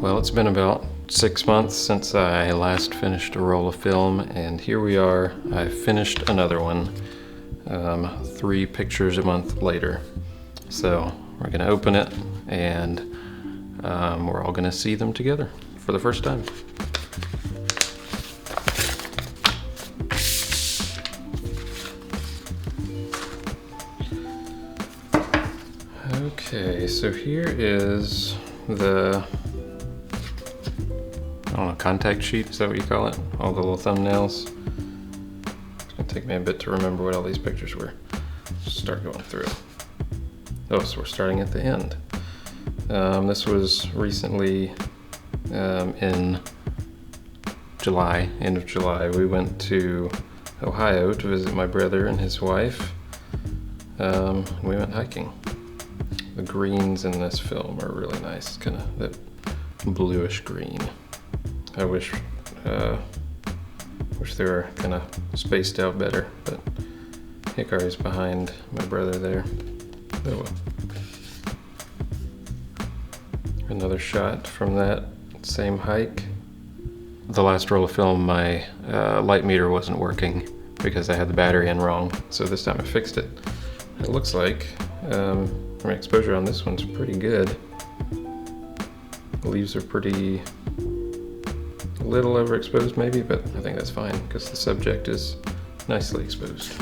Well, it's been about 6 months since I last finished a roll of film, and here we are. I finished another one 3 pictures a month later. So we're gonna open it, and we're all gonna see them together for the first time. Okay, so here is the, I don't know, contact sheet, is that what you call it? All the little thumbnails. It's gonna take me a bit to remember what all these pictures were. Just start going through. Oh, so we're starting at the end. This was recently in July, end of July. We went to Ohio to visit my brother and his wife. We went hiking. The greens in this film are really nice, kind of that bluish green. I wish they were kind of spaced out better, but Hickory's behind my brother there. Oh well. Another shot from that same hike. The last roll of film, my light meter wasn't working because I had the battery in wrong, so this time I fixed it. It looks like my exposure on this one's pretty good. The leaves are pretty a little overexposed maybe, but I think that's fine because the subject is nicely exposed.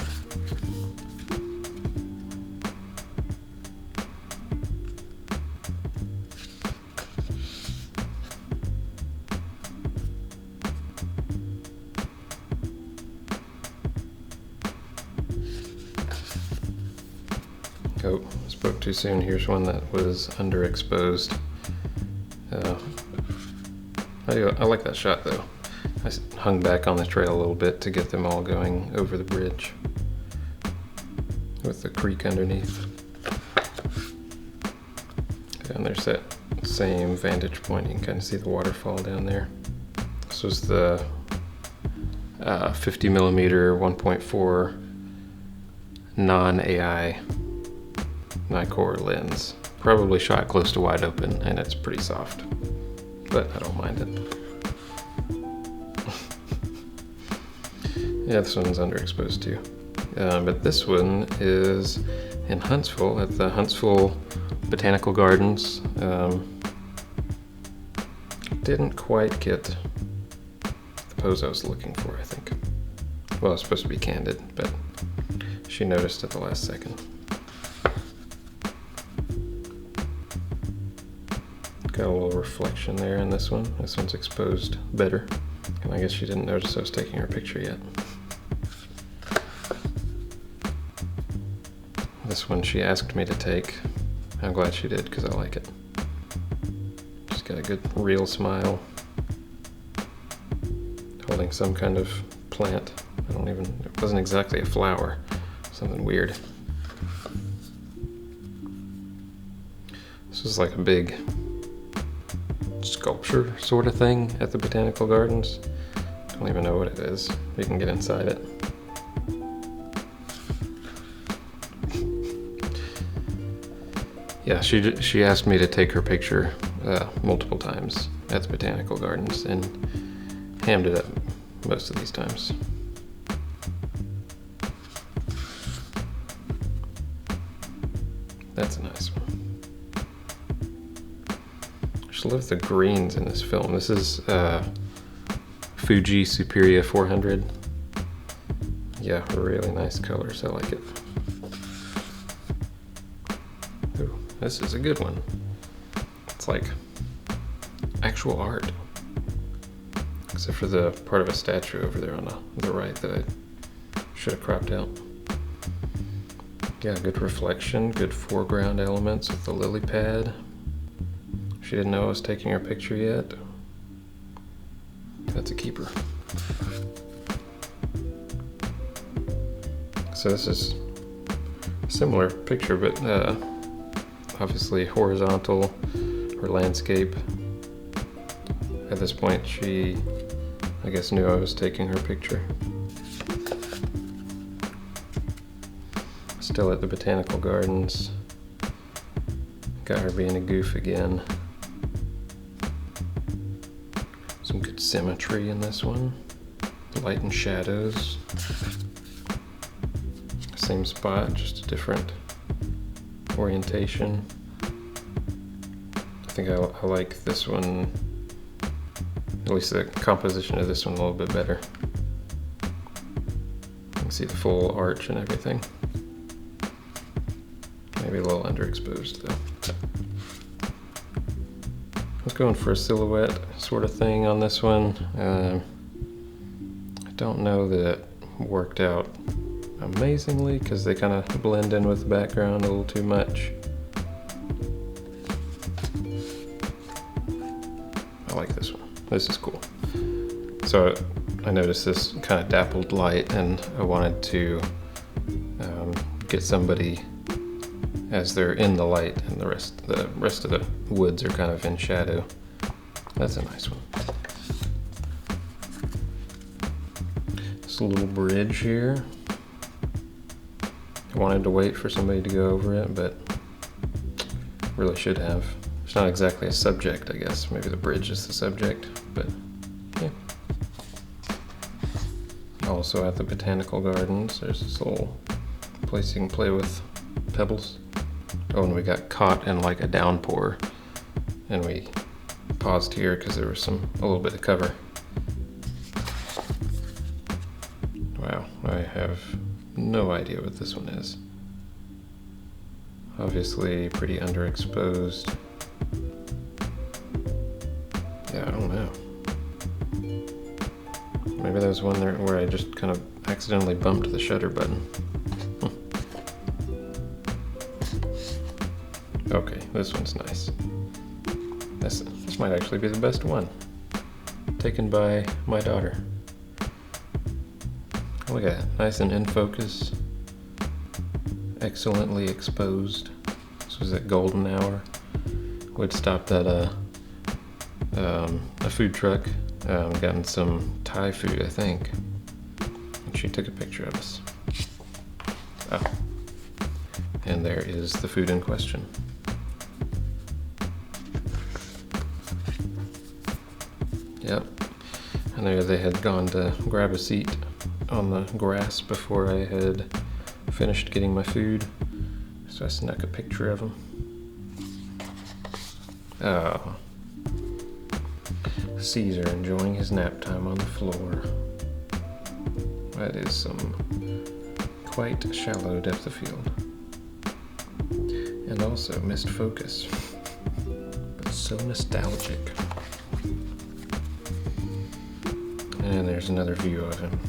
Oh, spoke too soon. Here's one that was underexposed. I like that shot though. I hung back on the trail a little bit to get them all going over the bridge with the creek underneath. And there's that same vantage point. You can kind of see the waterfall down there. This was the 50 millimeter 1.4 non-AI Nikkor lens. Probably shot close to wide open, and it's pretty soft, but I don't mind it. Yeah, this one's underexposed too. But this one is in Huntsville, at the Huntsville Botanical Gardens. Didn't quite get the pose I was looking for, I think. Well, it's supposed to be candid, but she noticed at the last second. Got a little reflection there in this one. This one's exposed better. And I guess she didn't notice I was taking her picture yet. This one she asked me to take. I'm glad she did because I like it. She's got a good real smile. Holding some kind of plant. It wasn't exactly a flower. Something weird. This is like a big sculpture sort of thing at the Botanical Gardens. Don't even know what it is. You can get inside it. Yeah, she asked me to take her picture multiple times at the Botanical Gardens, and hammed it up most of these times. That's a nice one. I love the greens in this film. This is Fuji Superia 400. Yeah, really nice colors. I like it. Ooh, this is a good one. It's like actual art. Except for the part of a statue over there on the right that I should have cropped out. Yeah, good reflection, good foreground elements with the lily pad. She didn't know I was taking her picture yet. That's a keeper. So this is a similar picture, but obviously horizontal or landscape. At this point, she, I guess, knew I was taking her picture. Still at the Botanical Gardens. Got her being a goof again. Some good symmetry in this one. Light and shadows. Same spot, just a different orientation. I think I like this one, at least the composition of this one, a little bit better. You can see the full arch and everything. Maybe a little underexposed though. I was going for a silhouette sort of thing on this one. I don't know that it worked out amazingly because they kind of blend in with the background a little too much. I like this one. This is cool. So I noticed this kind of dappled light, and I wanted to get somebody as they're in the light, and the rest of the woods are kind of in shadow. That's a nice one. This little bridge here. I wanted to wait for somebody to go over it, but really should have. It's not exactly a subject, I guess. Maybe the bridge is the subject, but yeah. Also at the Botanical Gardens, there's this little place you can play with pebbles. Oh, and we got caught in like a downpour, and we paused here because there was a little bit of cover. Wow, I have no idea what this one is. Obviously pretty underexposed. Yeah, I don't know. Maybe there was one there where I just kind of accidentally bumped the shutter button. Okay, this one's nice. This might actually be the best one. Taken by my daughter. Look at that, nice and in focus. Excellently exposed. This was at golden hour. We'd stopped at a food truck, gotten some Thai food, I think. And she took a picture of us. Oh. And there is the food in question. Yep. And there they had gone to grab a seat on the grass before I had finished getting my food. So I snuck a picture of them. Oh. Caesar enjoying his nap time on the floor. That is some quite shallow depth of field. And also missed focus. But so nostalgic. And there's another view of him.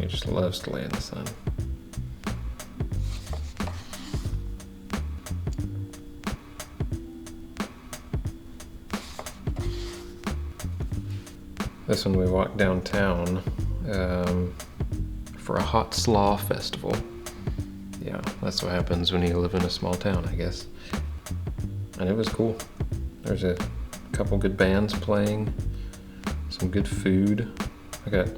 He just loves to lay in the sun. This one we walked downtown for a hot slaw festival. Yeah, that's what happens when you live in a small town, I guess. And it was cool. There's a couple good bands playing, some good food. I got,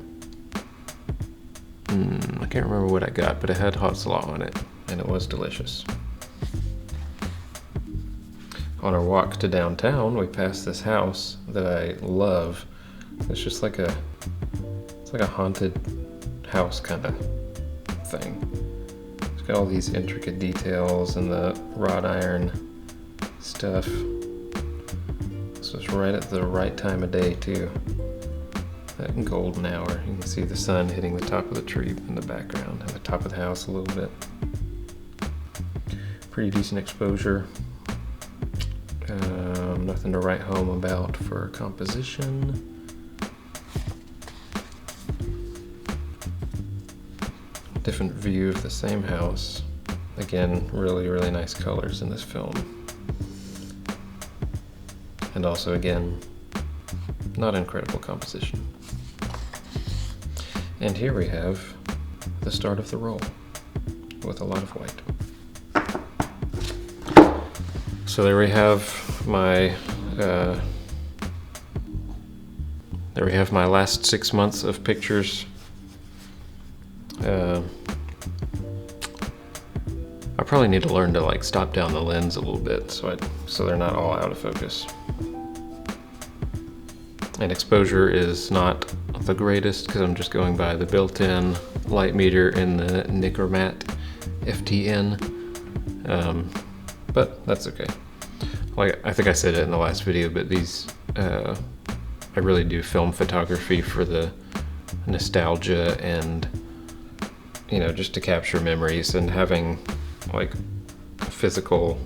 I can't remember what I got, but it had hot slaw on it, and it was delicious. On our walk to downtown, we passed this house that I love. It's just like a haunted house kind of thing. It's got all these intricate details and the wrought iron stuff. This was right at the right time of day too. That golden hour. You can see the sun hitting the top of the tree in the background and the top of the house a little bit. Pretty decent exposure. Nothing to write home about for composition. Different view of the same house. Again, really, really nice colors in this film. And also, again, not incredible composition. And here we have the start of the roll with a lot of white. So there we have my last 6 months of pictures. I probably need to learn to like stop down the lens a little bit so they're not all out of focus. And exposure is not the greatest because I'm just going by the built-in light meter in the Nikkormat FTN, but that's okay. Like I think I said it in the last video, but these I really do film photography for the nostalgia and, you know, just to capture memories, and having like physical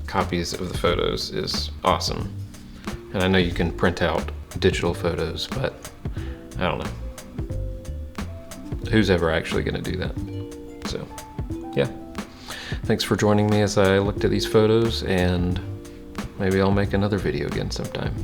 copies of the photos is awesome. And I know you can print out digital photos, but I don't know. Who's ever actually going to do that? So, yeah. Thanks for joining me as I looked at these photos, and maybe I'll make another video again sometime.